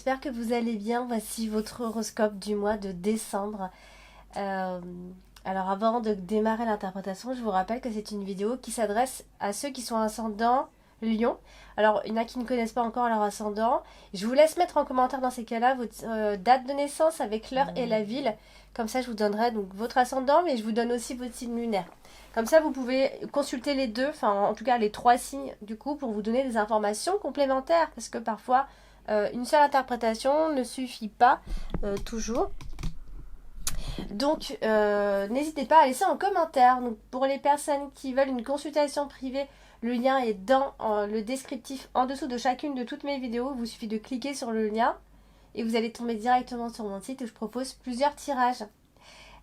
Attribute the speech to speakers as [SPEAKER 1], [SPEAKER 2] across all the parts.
[SPEAKER 1] j'espère que vous allez bien. Voici votre horoscope du mois de décembre. Euh, alors avant de démarrer l'interprétation, je vous rappelle que c'est une vidéo qui s'adresse à ceux qui sont ascendant Lion. Alors il y en a qui ne connaissent pas encore leur ascendant. Je vous laisse mettre en commentaire dans ces cas-là votre date de naissance avec l'heure et la ville. Comme ça je vous donnerai donc votre ascendant, mais je vous donne aussi votre signe lunaire. Comme ça vous pouvez consulter les deux, enfin en tout cas les trois signes du coup pour vous donner des informations complémentaires. Parce que parfois une seule interprétation ne suffit pas toujours. Donc, n'hésitez pas à laisser en commentaire. Donc, pour les personnes qui veulent une consultation privée, le lien est dans le descriptif en dessous de chacune de toutes mes vidéos. Il vous suffit de cliquer sur le lien et vous allez tomber directement sur mon site où je propose plusieurs tirages.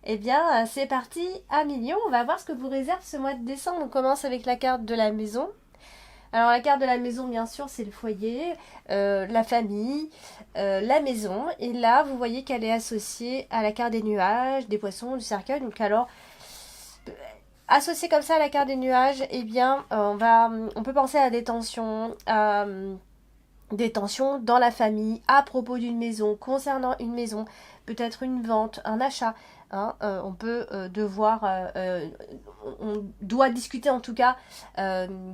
[SPEAKER 1] Eh bien, c'est parti à millions. On va voir ce que vous réserve ce mois de décembre. On commence avec la carte de la maison. Alors la carte de la maison, bien sûr, c'est le foyer, la famille, la maison. Et là, vous voyez qu'elle est associée à la carte des nuages, des poissons, du cercueil. Donc alors, associée comme ça à la carte des nuages, eh bien, on peut penser à des tensions, dans la famille, à propos d'une maison, concernant une maison, peut-être une vente, un achat. Hein, on peut on doit discuter en tout cas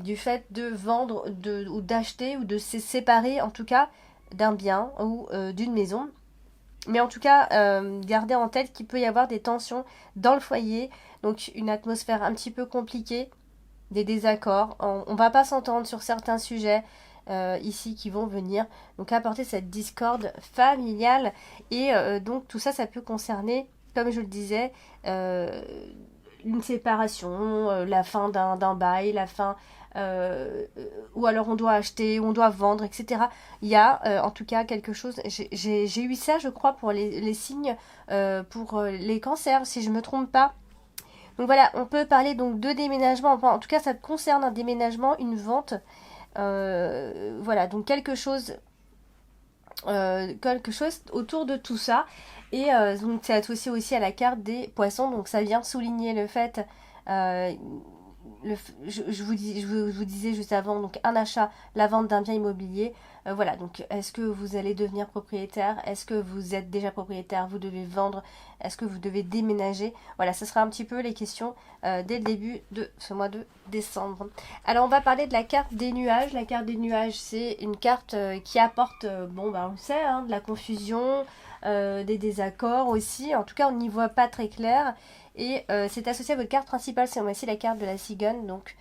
[SPEAKER 1] du fait de vendre ou d'acheter ou de se séparer en tout cas d'un bien ou d'une maison. Mais en tout cas, gardez en tête qu'il peut y avoir des tensions dans le foyer, donc une atmosphère un petit peu compliquée, des désaccords. On va pas s'entendre sur certains sujets ici qui vont venir, donc apporter cette discorde familiale et donc tout ça, ça peut concerner, comme je le disais, une séparation, la fin d'un bail, la fin, ou alors on doit acheter, on doit vendre, etc. Il y a en tout cas quelque chose, j'ai eu ça je crois pour les signes, pour les cancers si je me trompe pas. Donc voilà, on peut parler donc de déménagement, enfin en tout cas ça concerne un déménagement, une vente, voilà, donc quelque chose autour de tout ça. Et donc c'est associé aussi à la carte des poissons, donc ça vient souligner le fait, euh, je vous disais juste avant, donc un achat, la vente d'un bien immobilier. Voilà, donc est-ce que vous allez devenir propriétaire? Est-ce que vous êtes déjà propriétaire? Vous devez vendre? Est-ce que vous devez déménager? Voilà, ce sera un petit peu les questions dès le début de ce mois de décembre. Alors on va parler de la carte des nuages. La carte des nuages, c'est une carte qui apporte, bon bah on le sait, hein, de la confusion, des désaccords aussi. En tout cas, on n'y voit pas très clair. Et c'est associé à votre carte principale, c'est aussi la carte de la cigogne. Donc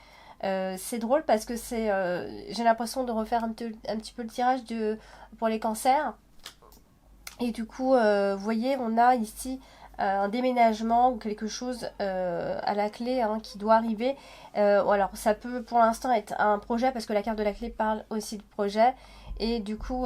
[SPEAKER 1] c'est drôle parce que j'ai l'impression de refaire un petit peu le tirage pour les cancers. Et du coup, vous voyez, on a ici un déménagement ou quelque chose à la clé, hein, qui doit arriver. Alors ça peut pour l'instant être un projet parce que la carte de la clé parle aussi de projet. Et du coup,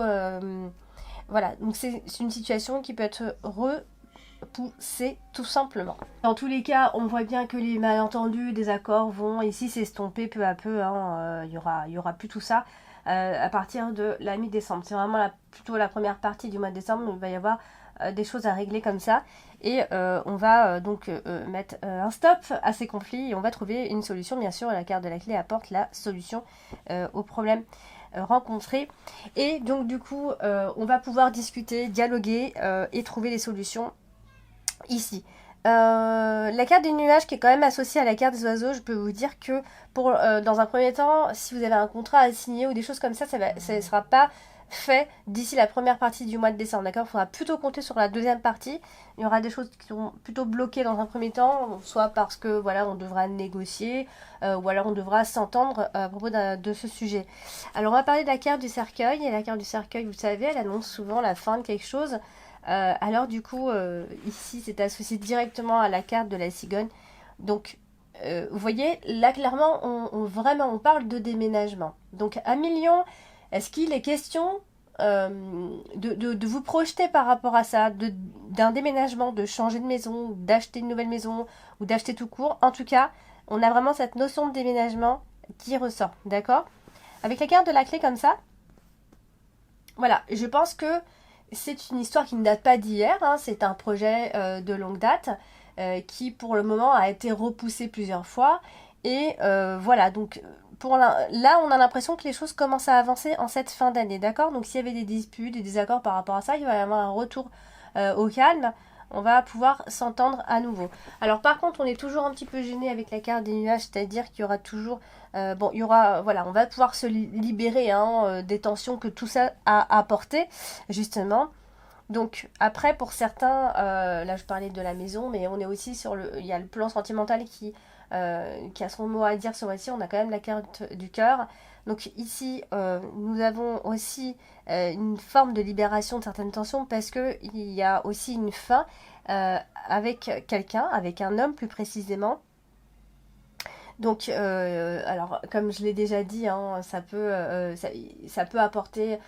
[SPEAKER 1] voilà, donc c'est une situation qui peut être repoussée tout simplement. Dans tous les cas, on voit bien que les malentendus, des accords vont ici s'estomper peu à peu, hein. Il y aura plus tout ça à partir de la mi-décembre. C'est vraiment plutôt la première partie du mois de décembre où il va y avoir des choses à régler comme ça. Et on va donc mettre un stop à ces conflits et on va trouver une solution. Bien sûr, la carte de la clé apporte la solution aux problèmes rencontrés. Et donc du coup, on va pouvoir discuter, dialoguer et trouver des solutions ici. La carte des nuages qui est quand même associée à la carte des oiseaux, je peux vous dire que dans un premier temps, si vous avez un contrat à signer ou des choses comme ça ne sera pas fait d'ici la première partie du mois de décembre, d'accord? Il faudra plutôt compter sur la deuxième partie. Il y aura des choses qui seront plutôt bloquées dans un premier temps, soit parce que voilà, on devra négocier, ou alors on devra s'entendre à propos de ce sujet. Alors on va parler de la carte du cercueil, et la carte du cercueil, vous savez, elle annonce souvent la fin de quelque chose. Alors du coup, ici c'est associé directement à la carte de la cigogne. Donc vous voyez, là clairement vraiment on parle de déménagement. Donc à million, est-ce qu'il est question de vous projeter par rapport à ça, d'un déménagement, de changer de maison, d'acheter une nouvelle maison ou d'acheter tout court? En tout cas, on a vraiment cette notion de déménagement qui ressort, d'accord? Avec la carte de la clé comme ça, voilà, je pense que c'est une histoire qui ne date pas d'hier, hein, c'est un projet de longue date qui pour le moment a été repoussé plusieurs fois Et voilà, donc là, on a l'impression que les choses commencent à avancer en cette fin d'année, d'accord? Donc s'il y avait des disputes, des désaccords par rapport à ça, il va y avoir un retour au calme. On va pouvoir s'entendre à nouveau. Alors par contre, on est toujours un petit peu gêné avec la carte des nuages, c'est-à-dire qu'il y aura toujours... bon, il y aura... Voilà, on va pouvoir se libérer hein, des tensions que tout ça a apporté, justement. Donc après pour certains, là je parlais de la maison, mais on est aussi sur le, il y a le plan sentimental qui a son mot à dire ce mois-ci. On a quand même la carte du cœur. Donc ici nous avons aussi une forme de libération de certaines tensions parce que il y a aussi une fin avec quelqu'un, avec un homme plus précisément. Donc, alors, comme je l'ai déjà dit, hein, ça peut apporter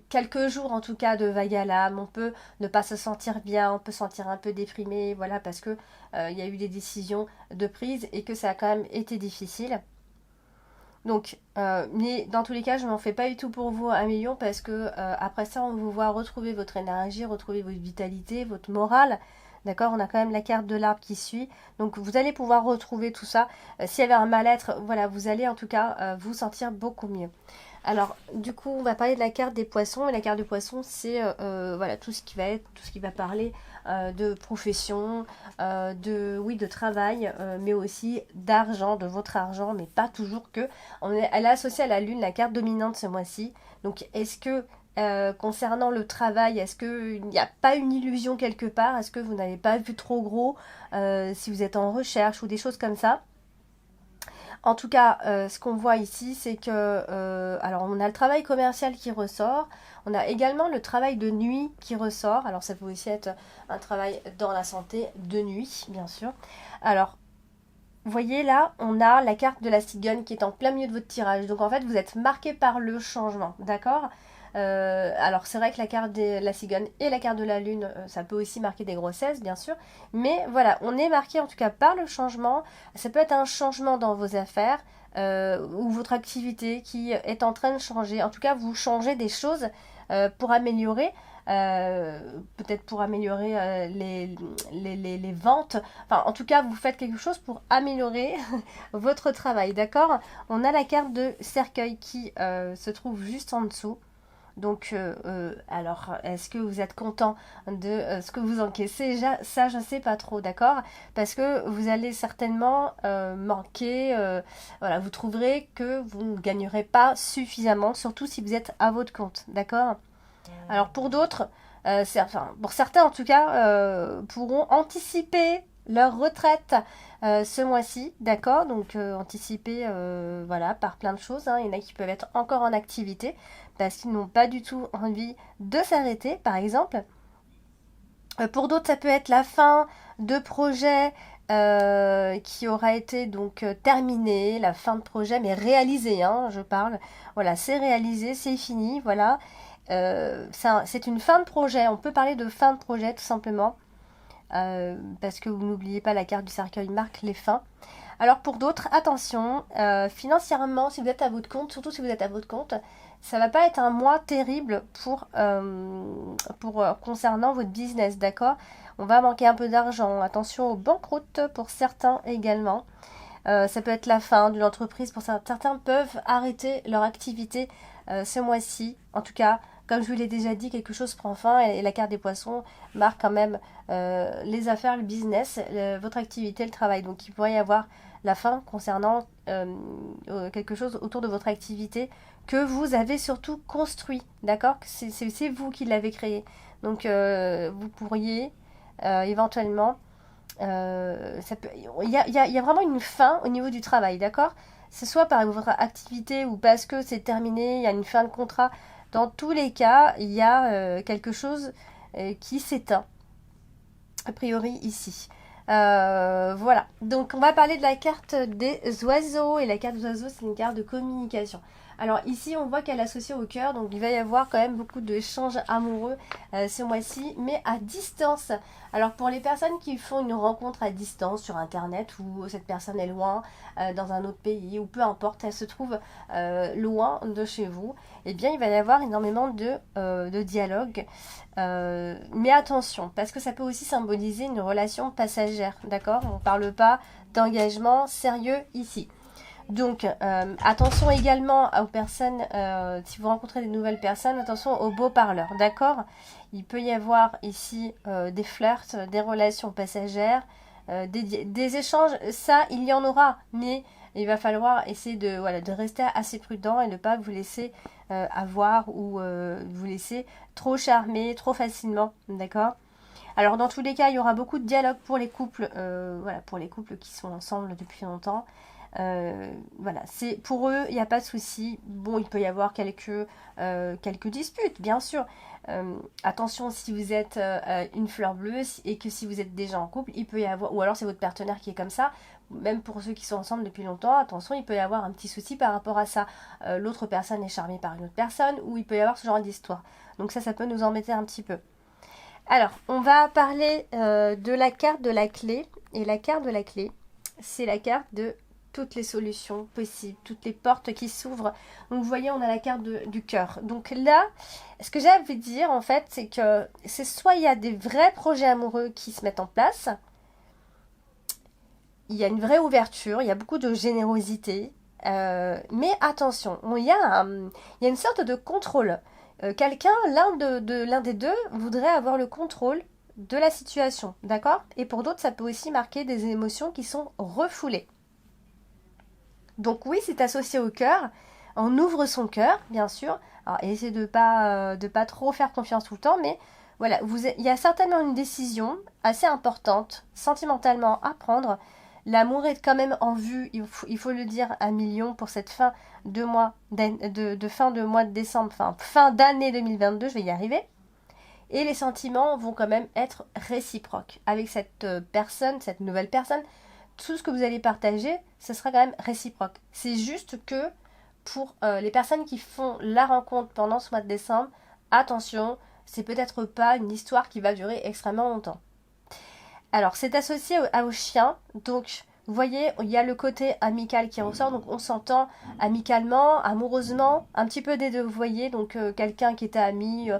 [SPEAKER 1] quelques jours en tout cas de vague à l'âme. On peut ne pas se sentir bien, on peut se sentir un peu déprimé, voilà, parce que il y a eu des décisions de prise et que ça a quand même été difficile. Donc, mais dans tous les cas, je m'en fais pas du tout pour vous un million parce que après ça, on vous voit retrouver votre énergie, retrouver votre vitalité, votre morale. D'accord, on a quand même la carte de l'arbre qui suit. Donc, vous allez pouvoir retrouver tout ça. S'il y avait un mal-être, voilà, vous allez en tout cas vous sentir beaucoup mieux. Alors, du coup, on va parler de la carte des poissons. Et la carte des poissons, c'est voilà, tout ce qui va être, tout ce qui va parler de profession, oui, de travail, mais aussi d'argent, de votre argent, mais pas toujours que. Elle est associée à la lune, la carte dominante ce mois-ci. Donc, est-ce que concernant le travail, est-ce qu'il n'y a pas une illusion quelque part? Est-ce que vous n'avez pas vu trop gros si vous êtes en recherche ou des choses comme ça? En tout cas, ce qu'on voit ici, c'est que, alors on a le travail commercial qui ressort, on a également le travail de nuit qui ressort, alors ça peut aussi être un travail dans la santé de nuit, bien sûr. Alors, vous voyez là, on a la carte de la cigogne qui est en plein milieu de votre tirage, donc en fait vous êtes marqué par le changement, d'accord? Alors c'est vrai que la carte de la cigogne et la carte de la lune, ça peut aussi marquer des grossesses, bien sûr. Mais voilà, on est marqué en tout cas par le changement. Ça peut être un changement dans vos affaires ou votre activité qui est en train de changer. En tout cas, vous changez des choses pour améliorer. Peut-être pour améliorer les ventes. Enfin, en tout cas, vous faites quelque chose pour améliorer votre travail, d'accord? On a la carte de cercueil qui se trouve juste en dessous. Donc, alors, est-ce que vous êtes content de ce que vous encaissez? Ça, je ne sais pas trop, d'accord? Parce que vous allez certainement manquer, voilà, vous trouverez que vous ne gagnerez pas suffisamment, surtout si vous êtes à votre compte, d'accord? Alors, pour d'autres, enfin, pour certains en tout cas, pourront anticiper leur retraite ce mois-ci, d'accord? Donc anticiper, voilà, par plein de choses, hein. Il y en a qui peuvent être encore en activité parce qu'ils n'ont pas du tout envie de s'arrêter, par exemple. Pour d'autres, ça peut être la fin de projet qui aura été donc terminé, la fin de projet, mais réalisé, hein, je parle. Voilà, c'est réalisé, c'est fini, voilà. C'est une fin de projet, on peut parler de fin de projet tout simplement. Parce que vous n'oubliez pas, la carte du cercueil marque les fins. Alors pour d'autres, attention, financièrement, si vous êtes à votre compte, surtout si vous êtes à votre compte, ça va pas être un mois terrible pour concernant votre business, d'accord? On va manquer un peu d'argent. Attention aux banqueroutes pour certains également. Ça peut être la fin d'une entreprise. Pour certains peuvent arrêter leur activité ce mois-ci. En tout cas, comme je vous l'ai déjà dit, quelque chose prend fin et la carte des poissons marque quand même les affaires, le business, votre activité, le travail. Donc il pourrait y avoir la fin concernant quelque chose autour de votre activité que vous avez surtout construit, d'accord? C'est vous qui l'avez créé. Donc vous pourriez éventuellement... il y a vraiment une fin au niveau du travail, d'accord? C'est soit par votre activité ou parce que c'est terminé, il y a une fin de contrat. Dans tous les cas, il y a quelque chose qui s'éteint, a priori ici. Voilà, donc on va parler de la carte des oiseaux. Et la carte des oiseaux, c'est une carte de communication. Alors ici, on voit qu'elle est associée au cœur, donc il va y avoir quand même beaucoup d'échanges amoureux ce mois-ci, mais à distance. Alors pour les personnes qui font une rencontre à distance sur Internet, où cette personne est loin, dans un autre pays, ou peu importe, elle se trouve loin de chez vous, eh bien il va y avoir énormément de dialogue. Mais attention, parce que ça peut aussi symboliser une relation passagère, d'accord? On ne parle pas d'engagement sérieux ici. Donc, attention également aux personnes, si vous rencontrez des nouvelles personnes, attention aux beaux parleurs, d'accord? Il peut y avoir ici des flirts, des relations passagères, des échanges, ça, il y en aura, mais il va falloir essayer de rester assez prudent et de ne pas vous laisser avoir ou vous laisser trop charmer trop facilement, d'accord? Alors, dans tous les cas, il y aura beaucoup de dialogue pour les couples, pour les couples qui sont ensemble depuis longtemps. Voilà, c'est pour eux, il n'y a pas de souci. Bon, il peut y avoir quelques disputes, bien sûr. Attention, si vous êtes une fleur bleue et que si vous êtes déjà en couple, il peut y avoir, ou alors c'est votre partenaire qui est comme ça, même pour ceux qui sont ensemble depuis longtemps, attention, il peut y avoir un petit souci par rapport à ça. L'autre personne est charmée par une autre personne, ou il peut y avoir ce genre d'histoire. Donc ça peut nous embêter un petit peu. Alors, on va parler de la carte de la clé. Et la carte de la clé, c'est la carte de toutes les solutions possibles, toutes les portes qui s'ouvrent. Donc vous voyez, on a la carte du cœur. Donc là, ce que j'ai envie de dire en fait, c'est que c'est soit il y a des vrais projets amoureux qui se mettent en place, il y a une vraie ouverture, il y a beaucoup de générosité, mais attention, il y a une sorte de contrôle. Quelqu'un, l'un des deux, voudrait avoir le contrôle de la situation, d'accord? Et pour d'autres, ça peut aussi marquer des émotions qui sont refoulées. Donc oui, c'est associé au cœur. On ouvre son cœur, bien sûr. Alors, essayez de pas trop faire confiance tout le temps, mais voilà, il y a certainement une décision assez importante, sentimentalement, à prendre. L'amour est quand même en vue, il faut le dire, à millions pour cette fin de mois fin de mois de décembre, enfin fin d'année 2022, je vais y arriver. Et les sentiments vont quand même être réciproques avec cette personne, cette nouvelle personne. Tout ce que vous allez partager, ce sera quand même réciproque. C'est juste que pour les personnes qui font la rencontre pendant ce mois de décembre, attention, c'est peut-être pas une histoire qui va durer extrêmement longtemps. Alors, c'est associé au chien, donc vous voyez, il y a le côté amical qui ressort, donc on s'entend amicalement, amoureusement, un petit peu des deux, vous voyez, donc quelqu'un qui était ami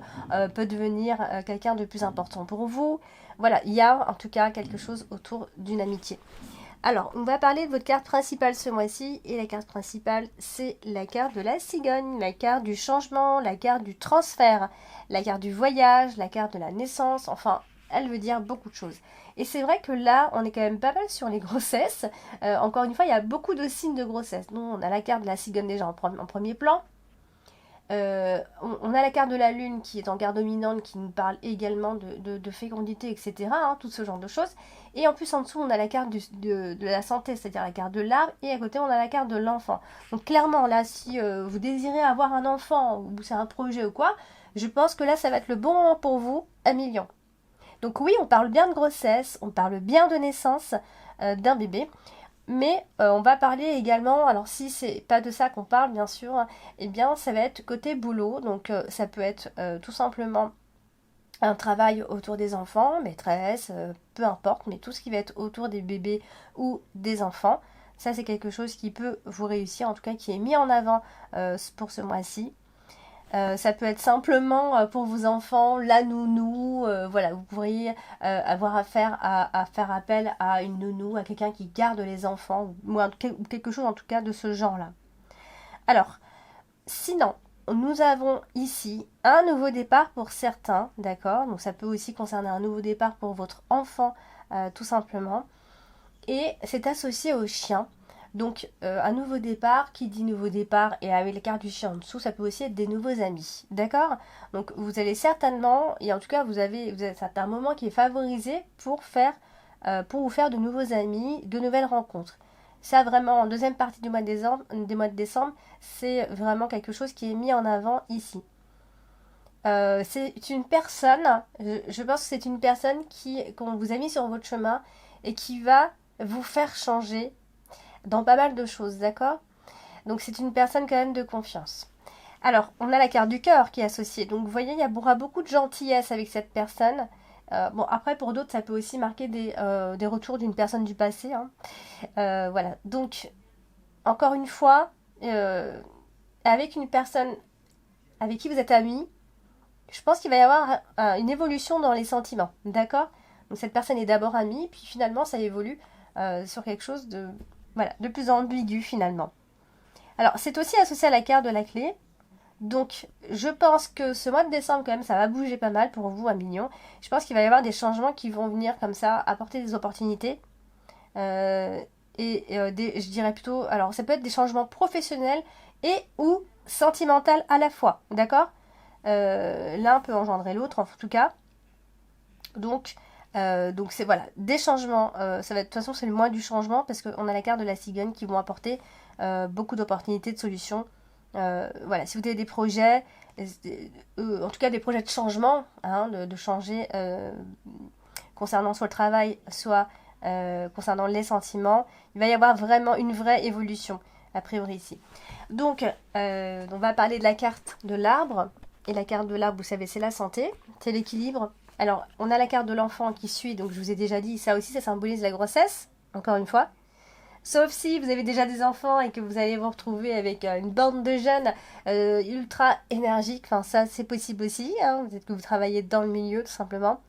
[SPEAKER 1] peut devenir quelqu'un de plus important pour vous. Voilà, il y a en tout cas quelque chose autour d'une amitié. Alors, on va parler de votre carte principale ce mois-ci, et la carte principale, c'est la carte de la cigogne, la carte du changement, la carte du transfert, la carte du voyage, la carte de la naissance, enfin, elle veut dire beaucoup de choses. Et c'est vrai que là, on est quand même pas mal sur les grossesses. Encore une fois, il y a beaucoup de signes de grossesse. Nous, on a la carte de la cigogne déjà en premier plan. On a la carte de la lune qui est en carte dominante, qui nous parle également de fécondité, etc. Hein, tout ce genre de choses. Et en plus, en dessous, on a la carte de la santé, c'est-à-dire la carte de l'arbre. Et à côté, on a la carte de l'enfant. Donc clairement, là, si vous désirez avoir un enfant, ou c'est un projet ou quoi, je pense que là, ça va être le bon moment pour vous, à million. Donc oui, on parle bien de grossesse, on parle bien de naissance d'un bébé. Mais on va parler également, alors si c'est pas de ça qu'on parle bien sûr, eh bien ça va être côté boulot, donc ça peut être tout simplement un travail autour des enfants, maîtresse, peu importe, mais tout ce qui va être autour des bébés ou des enfants, ça c'est quelque chose qui peut vous réussir, en tout cas qui est mis en avant pour ce mois-ci. Ça peut être simplement pour vos enfants, la nounou, voilà, vous pourriez avoir affaire à faire appel à une nounou, à quelqu'un qui garde les enfants, ou quelque chose en tout cas de ce genre-là. Alors, sinon, nous avons ici un nouveau départ pour certains, d'accord? Donc ça peut aussi concerner un nouveau départ pour votre enfant, tout simplement. Et c'est associé au chien. Donc un nouveau départ, qui dit nouveau départ et avec les cartes du chien en dessous, ça peut aussi être des nouveaux amis, d'accord? Donc vous allez certainement, et en tout cas vous êtes à un moment qui est favorisé pour vous faire de nouveaux amis, de nouvelles rencontres. Ça vraiment, en deuxième partie du mois de décembre, c'est vraiment quelque chose qui est mis en avant ici. C'est une personne, je pense que c'est une personne qu'on vous a mis sur votre chemin et qui va vous faire changer dans pas mal de choses, d'accord? Donc c'est une personne quand même de confiance. Alors, on a la carte du cœur qui est associée. Donc, vous voyez, il y aura beaucoup de gentillesse avec cette personne. Bon, après, pour d'autres, ça peut aussi marquer des retours d'une personne du passé. Hein. Voilà. Donc, encore une fois, avec une personne avec qui vous êtes amis, je pense qu'il va y avoir une évolution dans les sentiments. D'accord? Donc, cette personne est d'abord amie, puis finalement, ça évolue sur quelque chose de, voilà, de plus ambigu finalement. Alors, c'est aussi associé à la carte de la clé. Donc, je pense que ce mois de décembre, quand même, ça va bouger pas mal pour vous, 1 million. Je pense qu'il va y avoir des changements qui vont venir comme ça, apporter des opportunités. Euh, je dirais plutôt, alors ça peut être des changements professionnels et ou sentimentaux à la fois, d'accord? L'un peut engendrer l'autre, en tout cas. Donc c'est voilà, des changements. Ça va, de toute façon, c'est le mois du changement parce qu'on a la carte de la cigogne qui vont apporter beaucoup d'opportunités, de solutions. Voilà, si vous avez des projets, en tout cas des projets de changement, hein, de changer concernant soit le travail, soit concernant les sentiments, il va y avoir vraiment une vraie évolution, a priori ici. Donc, on va parler de la carte de l'arbre. Et la carte de l'arbre, vous savez, c'est la santé, c'est l'équilibre. Alors, on a la carte de l'enfant qui suit, donc je vous ai déjà dit, ça aussi, ça symbolise la grossesse, encore une fois. Sauf si vous avez déjà des enfants et que vous allez vous retrouver avec une bande de jeunes ultra énergiques. Enfin, ça, c'est possible aussi. Hein. Peut-être que vous travaillez dans le milieu, tout simplement.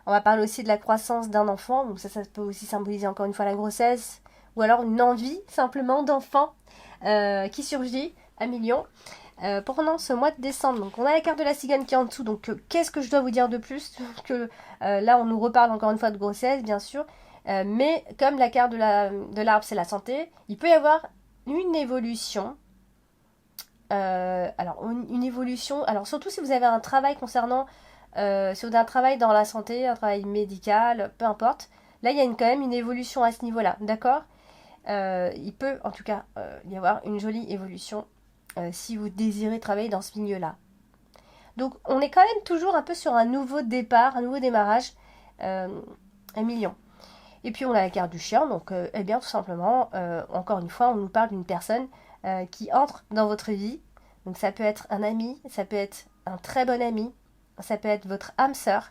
[SPEAKER 1] On va parler aussi de la croissance d'un enfant. Donc ça peut aussi symboliser encore une fois la grossesse. Ou alors une envie, simplement, d'enfant qui surgit, 1 million. Pendant ce mois de décembre. Donc on a la carte de la cigogne qui est en dessous. Donc qu'est-ce que je dois vous dire de plus que là, on nous reparle encore une fois de grossesse, bien sûr. Mais comme la carte de l'arbre, c'est la santé, il peut y avoir une évolution. Alors, une évolution. Alors, surtout si vous avez un travail concernant. Si vous avez un travail dans la santé, un travail médical, peu importe. Là, il y a quand même une évolution à ce niveau-là. D'accord? Il peut, en tout cas, y avoir une jolie évolution si vous désirez travailler dans ce milieu-là. Donc, on est quand même toujours un peu sur un nouveau départ, un nouveau démarrage. 1 million. Et puis on a la carte du chien, donc eh bien tout simplement, encore une fois, on nous parle d'une personne qui entre dans votre vie. Donc ça peut être un ami, ça peut être un très bon ami, ça peut être votre âme sœur.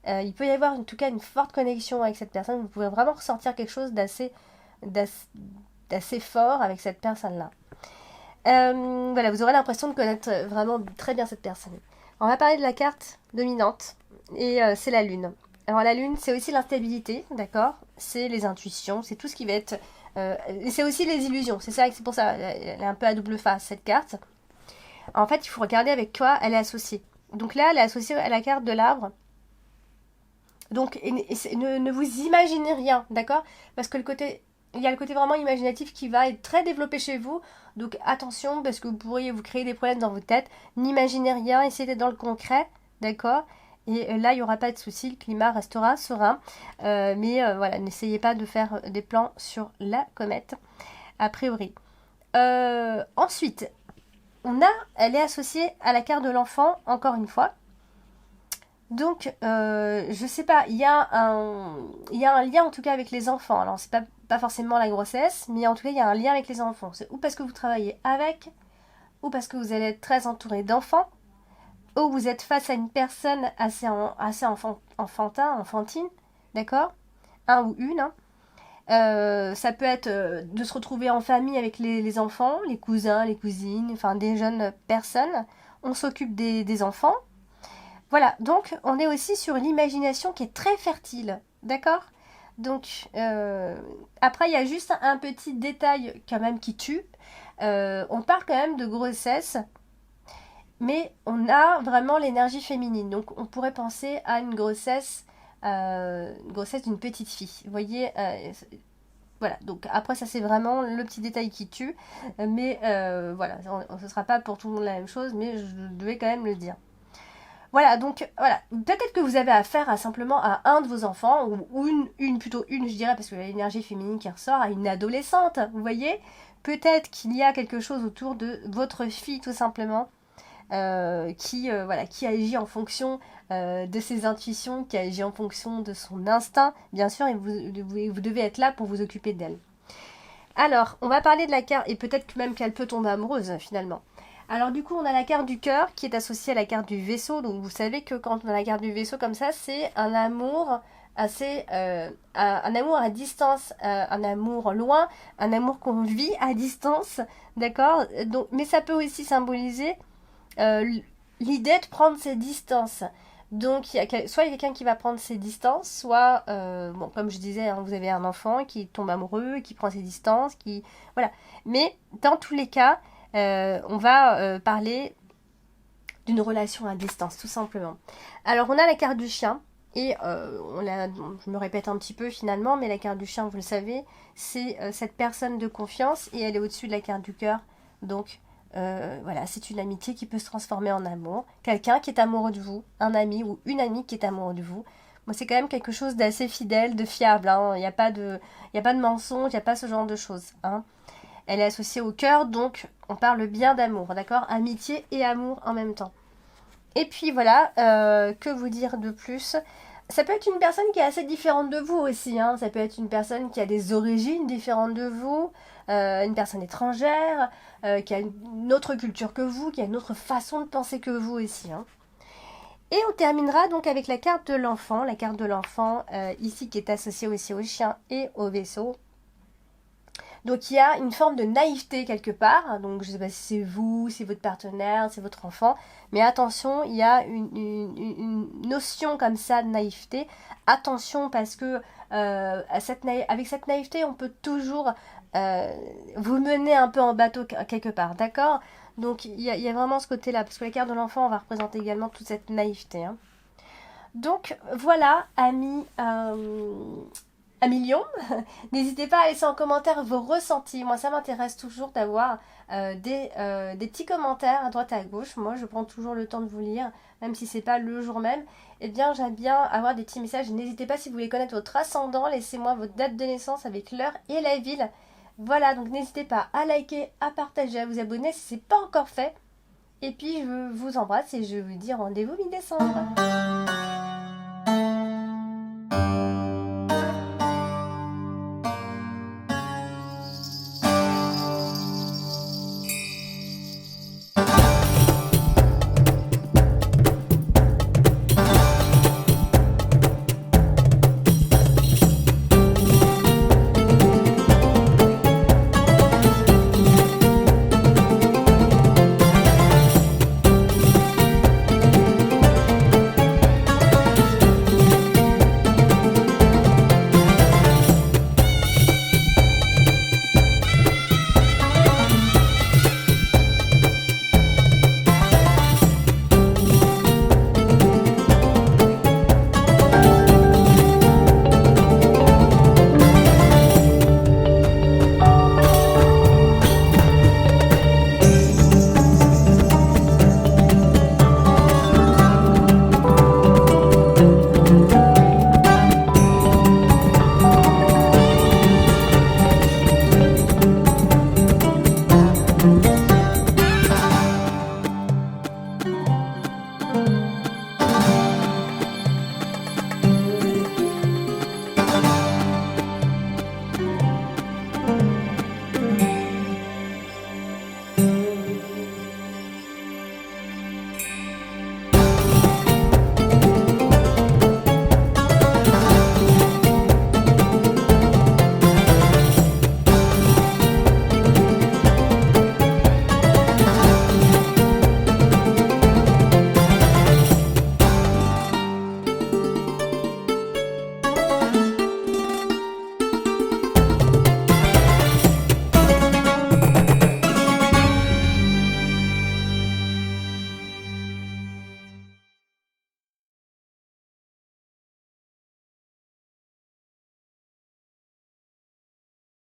[SPEAKER 1] Il peut y avoir en tout cas une forte connexion avec cette personne. Vous pouvez vraiment ressentir quelque chose d'assez fort avec cette personne-là. Voilà, vous aurez l'impression de connaître vraiment très bien cette personne. On va parler de la carte dominante, et c'est la lune. Alors la lune, c'est aussi l'instabilité, d'accord? C'est les intuitions, c'est tout ce qui va être... et c'est aussi les illusions, c'est pour ça, elle est un peu à double face, cette carte. En fait, il faut regarder avec quoi elle est associée. Donc là, elle est associée à la carte de l'arbre. Donc, ne vous imaginez rien, d'accord? Parce que il y a le côté vraiment imaginatif qui va être très développé chez vous. Donc attention, parce que vous pourriez vous créer des problèmes dans votre tête. N'imaginez rien, essayez d'être dans le concret, d'accord? Et là, il n'y aura pas de souci, le climat restera serein. Mais voilà, n'essayez pas de faire des plans sur la comète, a priori. Ensuite, elle est associée à la carte de l'enfant, encore une fois. Donc, je sais pas, il y a un lien en tout cas avec les enfants. Alors, c'est pas forcément la grossesse, mais en tout cas, il y a un lien avec les enfants. C'est ou parce que vous travaillez avec, ou parce que vous allez être très entouré d'enfants, ou vous êtes face à une personne assez enfantine, d'accord? Un ou une, hein. Ça peut être de se retrouver en famille avec les enfants, les cousins, les cousines, enfin des jeunes personnes. On s'occupe des enfants. Voilà, donc on est aussi sur l'imagination qui est très fertile, d'accord? Donc après il y a juste un petit détail quand même qui tue. On parle quand même de grossesse, mais on a vraiment l'énergie féminine. Donc on pourrait penser à une grossesse d'une petite fille. Vous voyez, voilà, donc après ça c'est vraiment le petit détail qui tue. Mais voilà, ce ne sera pas pour tout le monde la même chose, mais je devais quand même le dire. Voilà, donc voilà, peut-être que vous avez affaire simplement à un de vos enfants, ou plutôt une, je dirais, parce que l'énergie féminine qui ressort, à une adolescente, vous voyez. Peut-être qu'il y a quelque chose autour de votre fille, tout simplement, qui agit en fonction de ses intuitions, qui agit en fonction de son instinct, bien sûr, et vous devez être là pour vous occuper d'elle. Alors, on va parler de la carte, et peut-être même qu'elle peut tomber amoureuse finalement. Alors du coup, on a la carte du cœur qui est associée à la carte du vaisseau. Donc vous savez que quand on a la carte du vaisseau comme ça, c'est un amour assez, un amour à distance, un amour loin, un amour qu'on vit à distance, d'accord. Donc, mais ça peut aussi symboliser euh, l'idée de prendre ses distances. Donc, soit il y a quelqu'un qui va prendre ses distances, soit, bon, comme je disais, hein, vous avez un enfant qui tombe amoureux, qui prend ses distances, qui... Voilà. Mais dans tous les cas, on va parler d'une relation à distance, tout simplement. Alors, on a la carte du chien. Et je me répète un petit peu finalement, mais la carte du chien, vous le savez, c'est cette personne de confiance et elle est au-dessus de la carte du cœur. Donc, voilà, c'est une amitié qui peut se transformer en amour. Quelqu'un qui est amoureux de vous, un ami ou une amie qui est amoureux de vous. Moi, c'est quand même quelque chose d'assez fidèle, de fiable. Hein. Il n'y a pas de, il y a pas de mensonge, il n'y a pas ce genre de choses. Hein. Elle est associée au cœur, donc on parle bien d'amour, d'accord. Amitié et amour en même temps. Et puis voilà, que vous dire de plus? Ça peut être une personne qui est assez différente de vous aussi, hein. Ça peut être une personne qui a des origines différentes de vous, une personne étrangère, qui a une autre culture que vous, qui a une autre façon de penser que vous aussi, hein. Et on terminera donc avec la carte de l'enfant ici qui est associée aussi au chien et au vaisseau. Donc il y a une forme de naïveté quelque part. Donc je ne sais pas si c'est vous, c'est votre partenaire, c'est votre enfant. Mais attention, il y a une notion comme ça de naïveté. Attention parce que avec cette naïveté, on peut toujours vous mener un peu en bateau quelque part. D'accord. Donc il y a vraiment ce côté-là. Parce que la carte de l'enfant, on va représenter également toute cette naïveté. Hein. Donc voilà, amis Lyon, n'hésitez pas à laisser en commentaire vos ressentis. Moi, ça m'intéresse toujours d'avoir des petits commentaires à droite et à gauche. Moi, je prends toujours le temps de vous lire, même si c'est pas le jour même. Eh bien, j'aime bien avoir des petits messages. N'hésitez pas si vous voulez connaître votre ascendant, laissez-moi votre date de naissance avec l'heure et la ville. Voilà, donc n'hésitez pas à liker, à partager, à vous abonner si ce n'est pas encore fait. Et puis, je vous embrasse et je vous dis rendez-vous mi-décembre.